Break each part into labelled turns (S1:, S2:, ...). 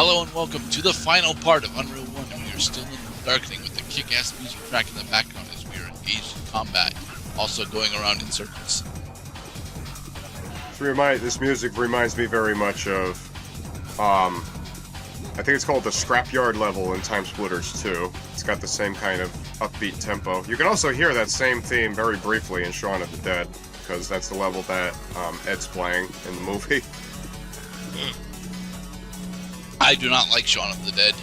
S1: Hello and welcome to the final part of Unreal 1, and we are still in the darkening with the kick-ass music track in the background as we are engaged in combat, also going around in circles.
S2: This music reminds me very much of, I think it's called the Scrapyard level in Time Splitters 2. It's got the same kind of upbeat tempo. You can also hear that same theme very briefly in Shaun of the Dead, because that's the level that Ed's playing in the movie.
S1: I do not like Shaun of the Dead.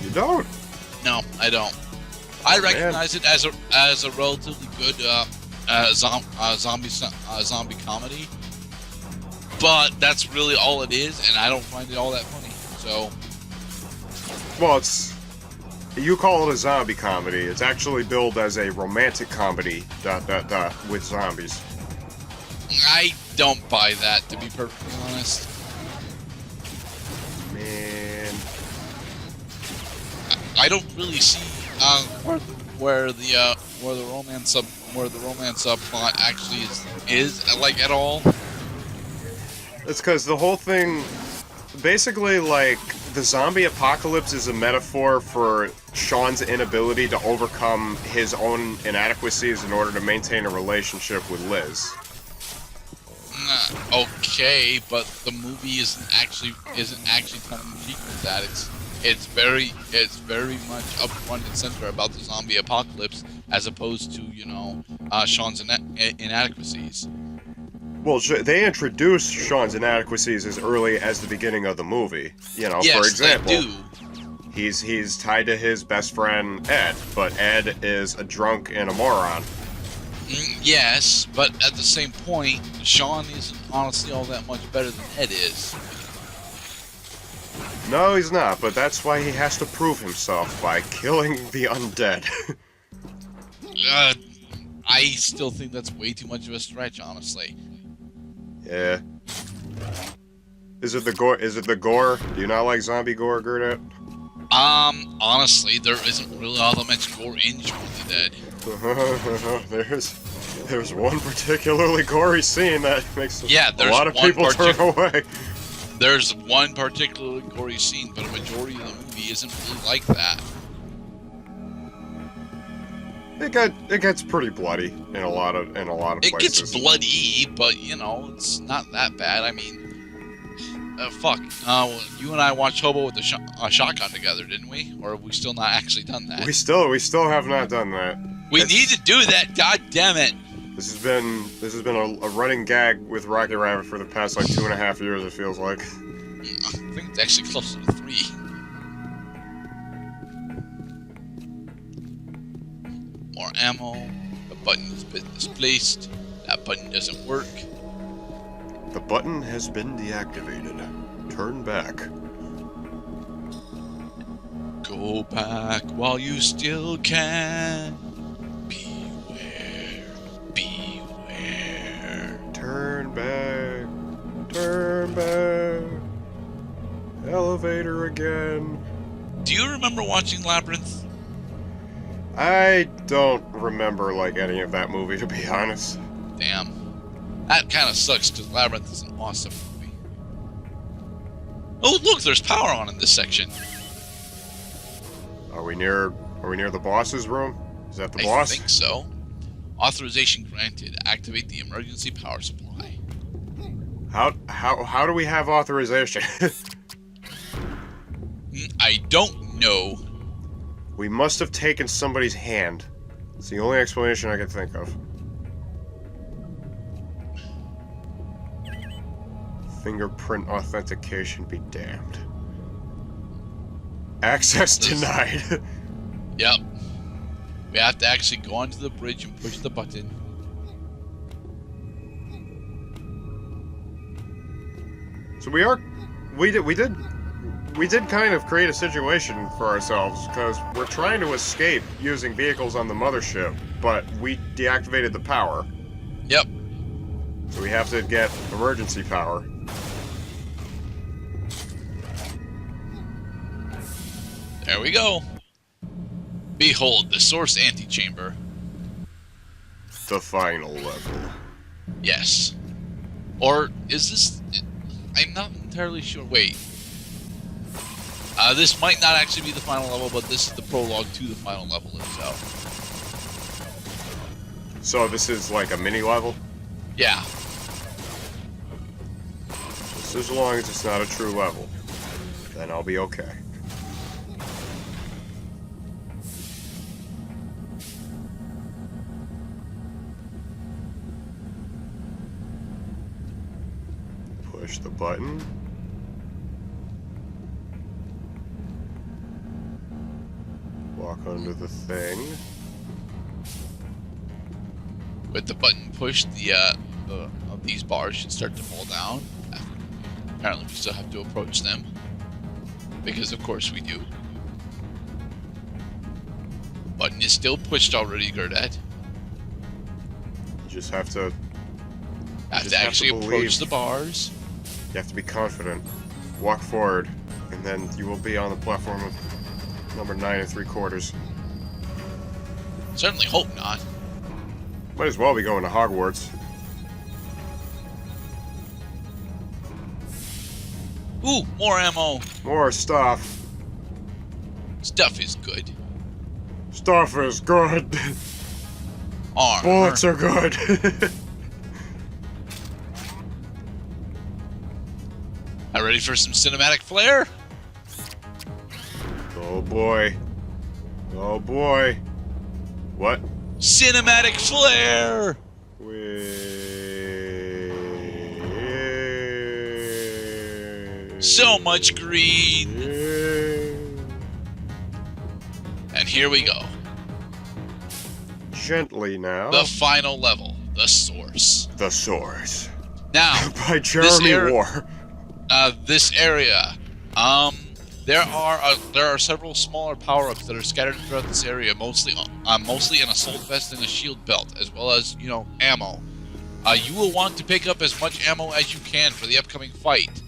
S2: You don't?
S1: No, I don't. I recognize it as a relatively good zombie comedy, but that's really all it is, and I don't find it all that funny. So,
S2: well, you call it a zombie comedy. It's actually billed as a romantic comedy with zombies.
S1: I don't buy that, to be perfectly honest.
S2: Man,
S1: I don't really see where the romance subplot actually is like at all.
S2: it's because the whole thing, basically, like, the zombie apocalypse is a metaphor for Shaun's inability to overcome his own inadequacies in order to maintain a relationship with Liz.
S1: Okay, but the movie isn't actually telling the cheek with that. It's very much up front and center about the zombie apocalypse as opposed to Shaun's inadequacies.
S2: Well, they introduced Shaun's inadequacies as early as the beginning of the movie.
S1: Yes,
S2: for example,
S1: they do.
S2: He's tied to his best friend Ed, but Ed is a drunk and a moron.
S1: Yes, but at the same point, Shaun isn't honestly all that much better than Ed is.
S2: No, he's not, but that's why he has to prove himself by killing the undead.
S1: I still think that's way too much of a stretch, honestly.
S2: Yeah. Is it the gore? Do you not like zombie gore, Gerdat?
S1: Honestly, there isn't really all that much gore in Shaun of the Dead.
S2: There's one particularly gory scene that makes a lot of people turn away.
S1: There's one particularly gory scene, but a majority of the movie isn't really like that.
S2: It gets pretty bloody in a lot of places.
S1: It gets bloody, but it's not that bad. I mean, fuck. You and I watched Hobo with a shotgun together, didn't we? Or have we still not actually done that?
S2: We still have not done that.
S1: We need to do that. God damn it!
S2: This has been a running gag with Rocky Rabbit for the past 2.5 years. It feels like.
S1: I think it's actually closer to 3. More ammo. The button has been displaced. That button doesn't work.
S2: The button has been deactivated. Turn back.
S1: Go back while you still can. Beware.
S2: Turn back. Turn back. Elevator again.
S1: Do you remember watching Labyrinth?
S2: I don't remember any of that movie, to be honest.
S1: Damn. That kind of sucks because Labyrinth is an awesome movie. Oh, look, there's power on in this section.
S2: Are we near the boss's room? Is that the boss?
S1: I think so. Authorization granted. Activate the emergency power supply.
S2: How do we have authorization?
S1: I don't know.
S2: We must have taken somebody's hand. It's the only explanation I can think of. Fingerprint authentication be damned. Access denied.
S1: Yep. We have to actually go onto the bridge and push the button.
S2: So we did kind of create a situation for ourselves, because we're trying to escape using vehicles on the mothership, but we deactivated the power.
S1: Yep.
S2: So we have to get emergency power.
S1: There we go. Behold the source antechamber.
S2: The final level.
S1: Yes. Or is this... I'm not entirely sure. Wait. This might not actually be the final level, but this is the prologue to the final level itself.
S2: So this is like a mini level?
S1: Yeah.
S2: Just as long as it's not a true level, then I'll be okay. Push the button. Walk under the thing.
S1: With the button pushed, these bars should start to fall down. Apparently, we still have to approach them. Because, of course, we do. Button is still pushed already, Gurdette.
S2: You just have to...
S1: Have to actually approach the bars.
S2: You have to be confident. Walk forward, and then you will be on the platform of number 9 3/4.
S1: Certainly hope not.
S2: Might as well be going to Hogwarts.
S1: Ooh, more ammo.
S2: More stuff.
S1: Stuff is good.
S2: Stuff is good.
S1: Armor.
S2: Bullets are good.
S1: Are ready for some cinematic flair?
S2: Oh boy. Oh boy. What?
S1: Cinematic flair! So much green. And here we go.
S2: Gently now.
S1: The final level. The source.
S2: The Source.
S1: Now,
S2: By Jeremy War.
S1: This area, there are several smaller power-ups that are scattered throughout this area, mostly an assault vest and a shield belt, as well as ammo. You will want to pick up as much ammo as you can for the upcoming fight.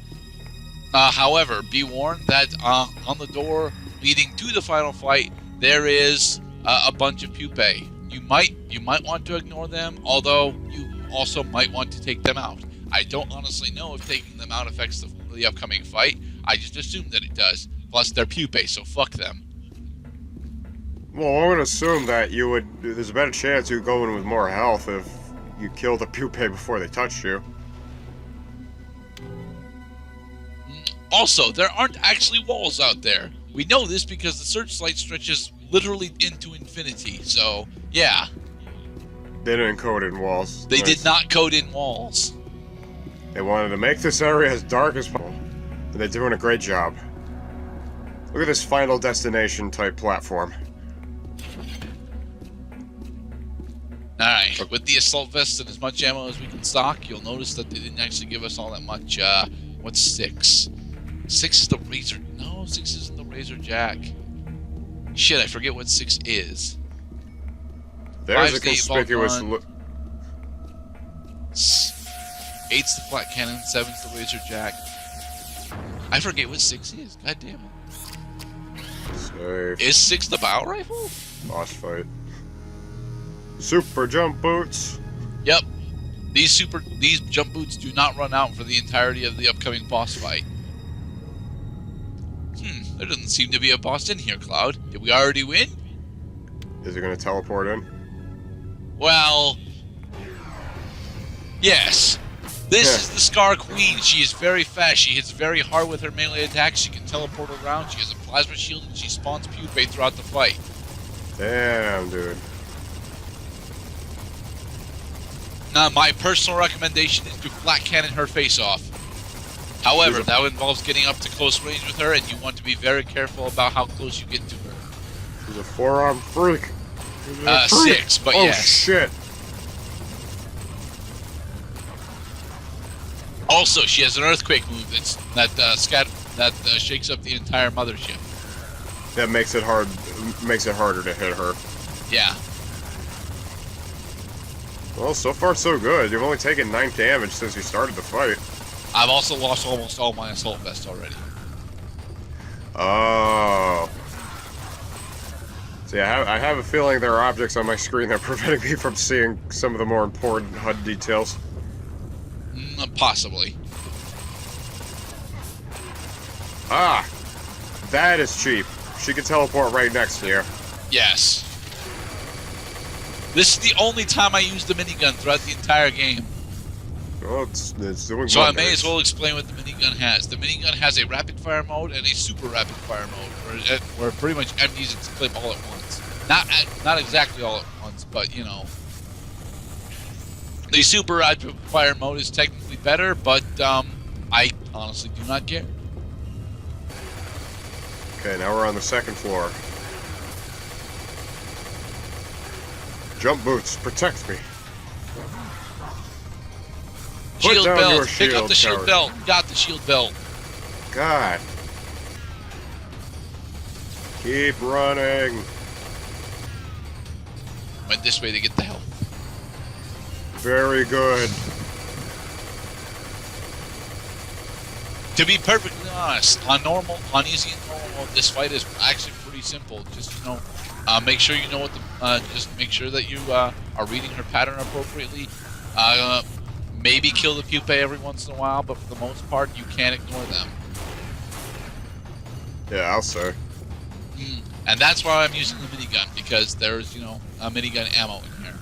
S1: However, be warned that on the door leading to the final fight, there is a bunch of pupae. You might want to ignore them, although you also might want to take them out. I don't honestly know if taking them out affects the upcoming fight. I just assume that it does. Plus, they're pupae, so fuck them.
S2: Well, I would assume that there's a better chance you go in with more health if you kill the pupae before they touch you.
S1: Also, there aren't actually walls out there. We know this because the searchlight stretches literally into infinity, so, yeah.
S2: They didn't code in walls.
S1: They did not code in walls.
S2: They wanted to make this area as dark as possible, and they're doing a great job. Look at this Final Destination type platform.
S1: Alright, with the assault vest and as much ammo as we can stock, you'll notice that they didn't actually give us all that much. What's 6? 6 is the razor... No, 6 isn't the razor jack. Shit, I forget what 6 is.
S2: There's a conspicuous...
S1: 8's the flat cannon, 7's the razor jack. I forget what 6 is, god damn it.
S2: Safe.
S1: Is 6 the bow rifle?
S2: Boss fight. Super jump boots.
S1: Yep. These jump boots do not run out for the entirety of the upcoming boss fight. There doesn't seem to be a boss in here, Cloud. Did we already win?
S2: Is it going to teleport in?
S1: Well... Yes. This is the Scar Queen. She is very fast. She hits very hard with her melee attacks. She can teleport around. She has a plasma shield, and she spawns pupae throughout the fight.
S2: Damn, dude.
S1: Now, my personal recommendation is to flat cannon her face off. However, that involves getting up to close range with her, and you want to be very careful about how close you get to her.
S2: She's a four-arm freak.
S1: 6, but yes.
S2: Oh, shit.
S1: Also, she has an earthquake move that shakes up the entire mothership.
S2: That makes it harder to hit her.
S1: Yeah.
S2: Well, so far so good. You've only taken 9 damage since you started the fight.
S1: I've also lost almost all my assault vest already.
S2: Oh. See, I have a feeling there are objects on my screen that are preventing me from seeing some of the more important HUD details.
S1: Possibly.
S2: Ah! That is cheap. She can teleport right next to you.
S1: Yes. This is the only time I use the minigun throughout the entire game.
S2: Well, it's doing
S1: So
S2: wonders.
S1: I may as well explain what the minigun has. The minigun has a rapid fire mode and a super rapid fire mode, where it pretty much empties its clip all at once. Not exactly all at once, but you know. The super rapid fire mode is technically better, but I honestly do not care.
S2: Okay, now we're on the second floor. Jump boots, protect me. Put
S1: Shield
S2: down
S1: belt.
S2: your
S1: Pick up the shield
S2: coward.
S1: belt. Got the shield belt.
S2: God. Keep running.
S1: Went this way to get the help.
S2: Very good.
S1: To be perfectly honest, on easy and normal, this fight is actually pretty simple. Just make sure you know what just make sure that you are reading her pattern appropriately. Maybe kill the pupae every once in a while, but for the most part, you can't ignore them.
S2: Yeah, I'll say.
S1: And that's why I'm using the minigun, because there's a minigun ammo in here.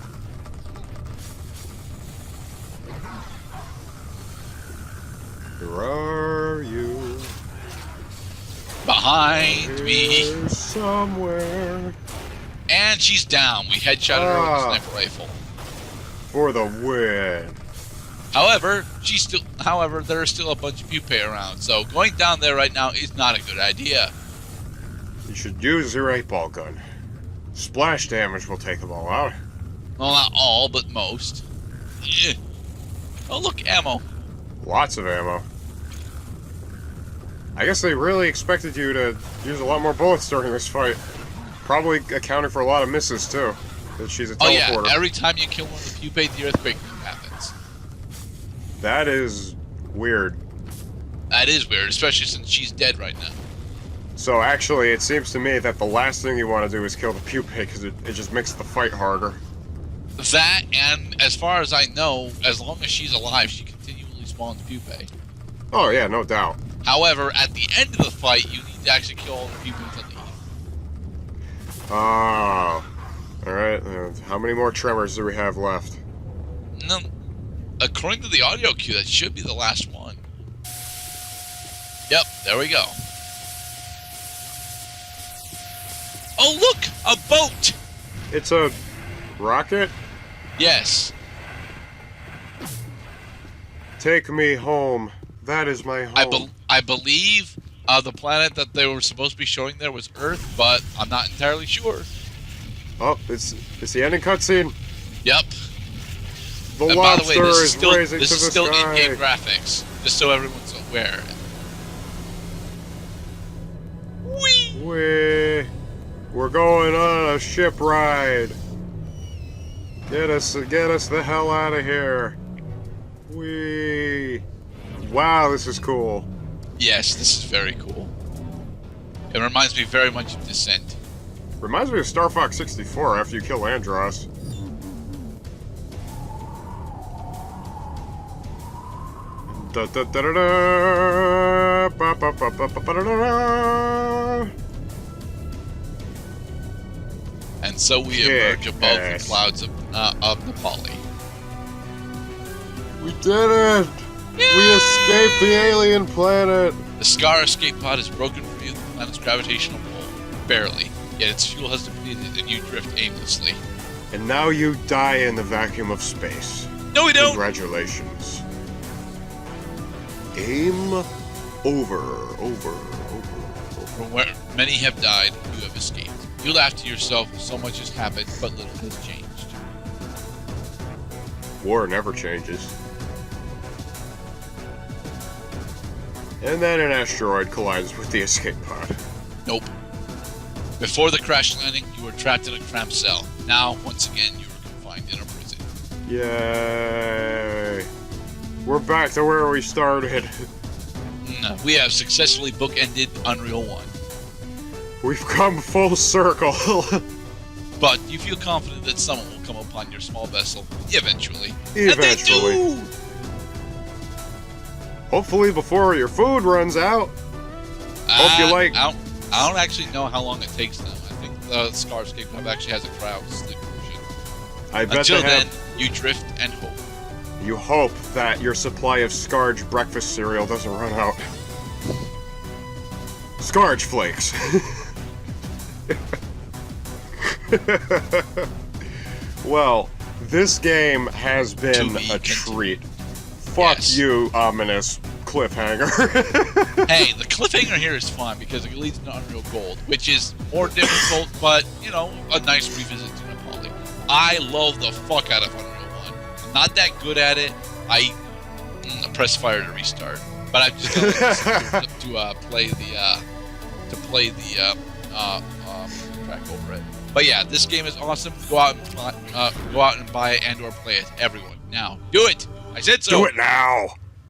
S2: Where are you?
S1: Behind me.
S2: Here somewhere.
S1: And she's down. We headshotted her with a sniper rifle.
S2: For the win.
S1: However, there are still a bunch of pupae around, so going down there right now is not a good idea.
S2: You should use your 8-ball gun. Splash damage will take them all out.
S1: Well, not all, but most. Yeah. Oh, look, ammo.
S2: Lots of ammo. I guess they really expected you to use a lot more bullets during this fight. Probably accounting for a lot of misses, too. That she's a teleporter.
S1: Oh, yeah, every time you kill one of the pupae, the earthquake happens.
S2: That is weird.
S1: That is weird, especially since she's dead right now.
S2: So actually, it seems to me that the last thing you want to do is kill the pupae, because it just makes the fight harder.
S1: That, and as far as I know, as long as she's alive, she continually spawns pupae.
S2: Oh yeah, no doubt.
S1: However, at the end of the fight, you need to actually kill all the pupae to leave.
S2: Oh. Alright, how many more tremors do we have left?
S1: No, according to the audio cue, that should be the last one. Yep, there we go. Oh, look! A boat!
S2: It's a rocket?
S1: Yes.
S2: Take me home. That is my home.
S1: I believe the planet that they were supposed to be showing there was Earth, but I'm not entirely sure.
S2: Oh, it's the ending cutscene.
S1: Yep.
S2: The
S1: And by the
S2: lobster
S1: way,
S2: is raising to
S1: this
S2: the
S1: is still
S2: sky.
S1: in-game graphics, just so everyone's aware. Whee!
S2: We're going on a ship ride. Get us the hell out of here. Whee! Wow, this is cool.
S1: Yes, this is very cool. It reminds me very much of Descent.
S2: Reminds me of Star Fox 64 after you kill Andros. Da da da da da ba ba ba ba ba da da.
S1: And so we emerge above the clouds of Nepali.
S2: We did it! We escaped the alien planet!
S1: The Scar escape pod is broken free of the planet's gravitational pull. Barely. Yet its fuel has depleted and you drift aimlessly.
S2: And now you die in the vacuum of space.
S1: No, we don't!
S2: Congratulations. Game over.
S1: From where many have died, you have escaped. You laugh to yourself, so much has happened, but little has changed.
S2: War never changes. And then an asteroid collides with the escape pod.
S1: Nope. Before the crash landing, you were trapped in a cramped cell. Now, once again, you are confined in a prison.
S2: Yay! We're back to where we started.
S1: We have successfully bookended Unreal 1.
S2: We've come full circle.
S1: But you feel confident that someone will come upon your small vessel eventually.
S2: Eventually.
S1: And they do!
S2: Hopefully before your food runs out. Hope you like
S1: I don't actually know how long it takes them. I think the Scarscape Club actually has a crowd sleep version.
S2: I bet
S1: Until
S2: they
S1: then,
S2: have.
S1: you drift and hope.
S2: You hope that your supply of Scarge breakfast cereal doesn't run out. Scarge flakes. Well, this game has been a treat. Fuck
S1: Yes.
S2: you, ominous cliffhanger.
S1: Hey, the cliffhanger here is fun because it leads to Unreal Gold, which is more difficult, but, you know, a nice revisit to Nepali. I love the fuck out of Unreal 1. I'm not that good at it. I press fire to restart, but I've just got to play the track over it. But yeah, this game is awesome. Go out and buy it and or play it. Everyone, now do it. I said so.
S2: Do it now.